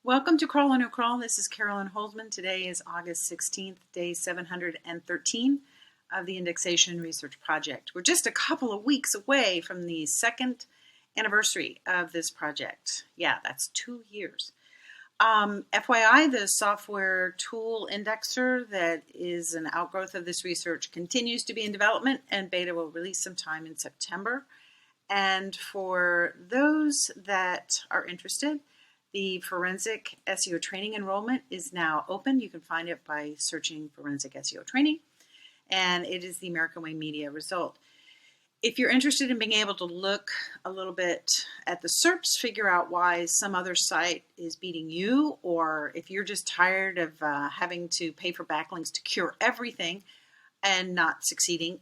Welcome to Crawl on a Crawl. This is Carolyn Holzman. Today is August 16th, day 713 of the Indexation Research Project. We're just a couple of weeks away from the second anniversary of this project. Yeah, that's 2 years. FYI, the software tool indexer that is an outgrowth of this research continues to be in development, and beta will release sometime in September. And for those that are interested, the Forensic SEO Training enrollment is now open. You can find it by searching Forensic SEO Training, and it is the American Way Media result. If you're interested in being able to look a little bit at the serps, figure out why some other site is beating you, or if you're just tired of having to pay for backlinks to cure everything and not succeeding,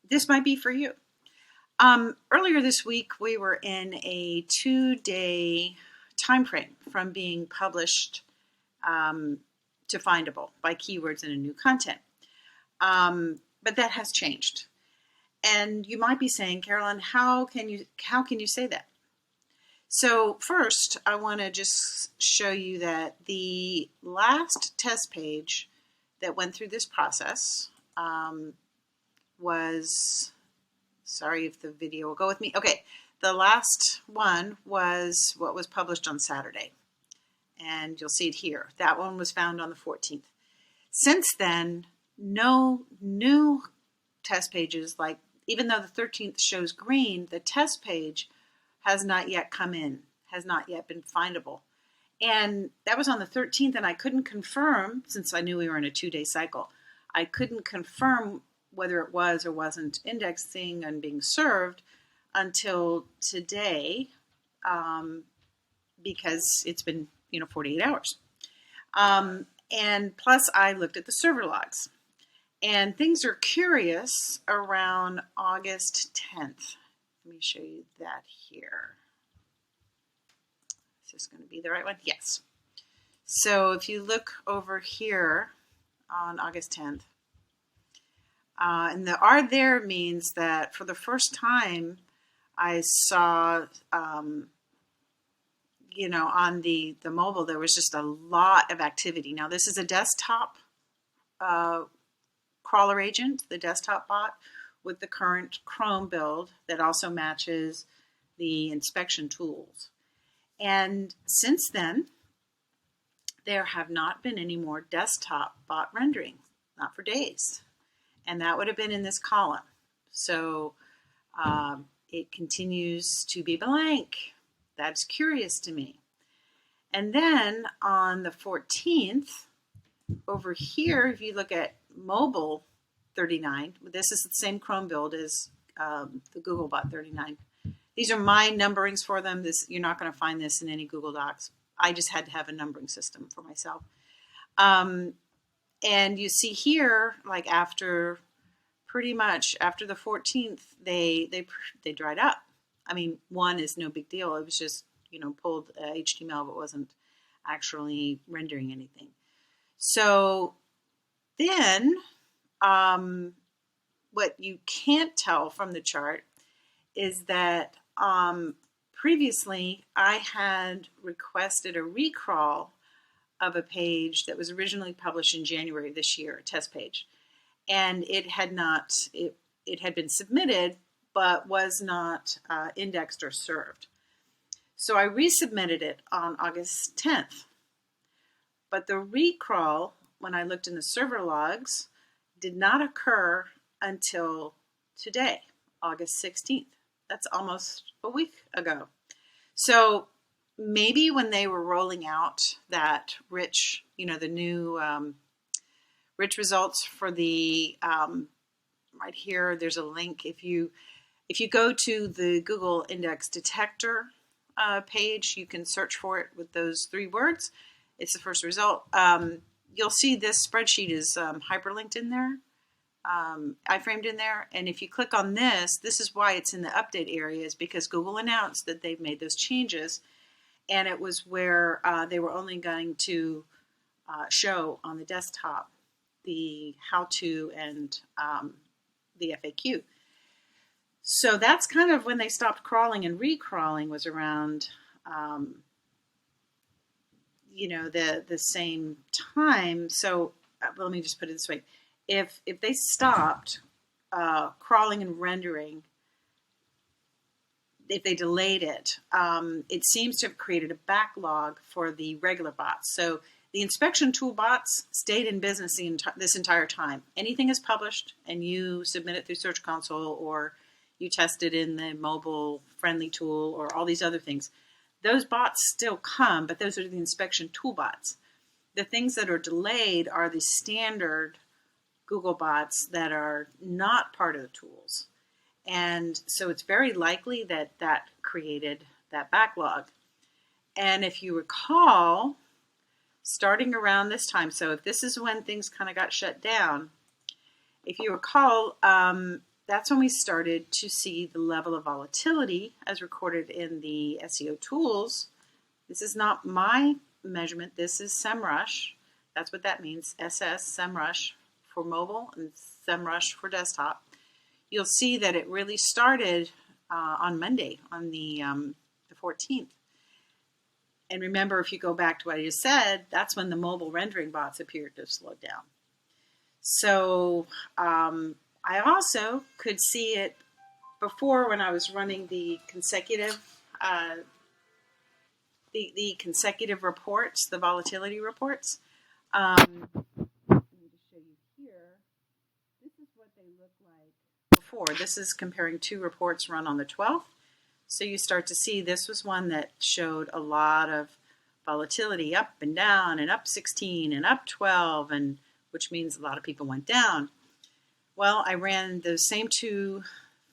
this might be for you. Earlier this week, we were in a 2-day time frame from being published to findable by keywords in a new content. But that has changed. And you might be saying, Carolyn, how can you say that? So first, I want to just show you that the last test page that went through this process was, sorry if the video will go with me. Okay. The last one was what was published on Saturday, and you'll see it here. That one was found on the 14th. Since then, no new test pages, like even though the 13th shows green, the test page has not yet come in, has not yet been findable. And that was on the 13th, and I couldn't confirm, since I knew we were in a 2-day cycle, I couldn't confirm whether it was or wasn't indexing and being served until today, because it's been 48 hours. And plus I looked at the server logs, and things are curious around August 10th. Let me show you that here. Is this going to be the right one? Yes. So if you look over here on August 10th, and the R there means that for the first time I saw, on the mobile, there was just a lot of activity. Now, this is a desktop crawler agent, the desktop bot, with the current Chrome build that also matches the inspection tools. And since then, there have not been any more desktop bot rendering, not for days. And that would have been in this column. So it continues to be blank. That's curious to me. And then on the 14th, over here, if you look at mobile 39, this is the same Chrome build as the Googlebot 39. These are my numberings for them. You're not going to find this in any Google Docs. I just had to have a numbering system for myself. And you see here, like pretty much after the 14th, they dried up. I mean, one is no big deal. It was just, pulled HTML, but wasn't actually rendering anything. So then what you can't tell from the chart is that previously I had requested a recrawl of a page that was originally published in January of this year, a test page. And it had been submitted, but was not indexed or served. So I resubmitted it on August 10th. But the recrawl, when I looked in the server logs, did not occur until today, August 16th. That's almost a week ago. So maybe when they were rolling out that rich, the new rich results for the, right here, there's a link. If you go to the Google Index Detector page, you can search for it with those 3 words. It's the first result. You'll see this spreadsheet is hyperlinked in there, iframed in there. And if you click on this is why it's in the update area, is because Google announced that they've made those changes. And it was where they were only going to show on the desktop the how-to and the FAQ. So that's kind of when they stopped crawling and recrawling, was around the same time. So let me just put it this way: if they stopped crawling and rendering, if they delayed it, it seems to have created a backlog for the regular bots. So the inspection tool bots stayed in business this entire time. Anything is published and you submit it through Search Console, or you test it in the mobile friendly tool, or all these other things. Those bots still come, but those are the inspection tool bots. The things that are delayed are the standard Google bots that are not part of the tools. And so it's very likely that that created that backlog. And if you recall, starting around this time, so if this is when things kind of got shut down, if you recall, that's when we started to see the level of volatility as recorded in the SEO tools. This is not my measurement. This is SEMrush. That's what that means. SEMrush for mobile and SEMrush for desktop. You'll see that it really started on Monday, on the 14th. And remember, if you go back to what I just said, that's when the mobile rendering bots appeared to have slowed down. So I also could see it before when I was running the consecutive the consecutive reports, the volatility reports. Let me just show you here. This is what they look like before. This is comparing two reports run on the 12th. So you start to see this was one that showed a lot of volatility, up and down, and up 16 and up 12, and which means a lot of people went down. Well, I ran those same two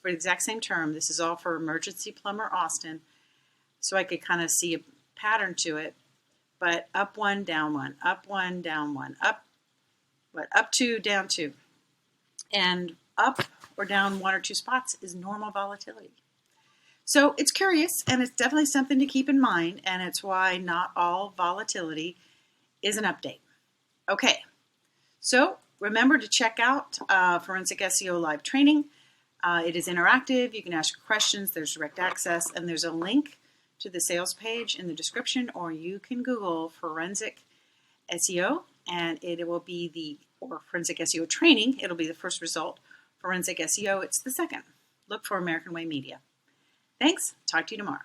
for the exact same term. This is all for Emergency Plumber Austin, so I could kind of see a pattern to it. But up one, down one, up one, down one, up two, down two. And up or down one or two spots is normal volatility. So it's curious, and it's definitely something to keep in mind, and it's why not all volatility is an update. Okay, so remember to check out Forensic SEO Live Training. It is interactive. You can ask questions. There's direct access, and there's a link to the sales page in the description, or you can Google Forensic SEO, and it will be or Forensic SEO Training. It'll be the first result. Forensic SEO, it's the second. Look for American Way Media. Thanks. Talk to you tomorrow.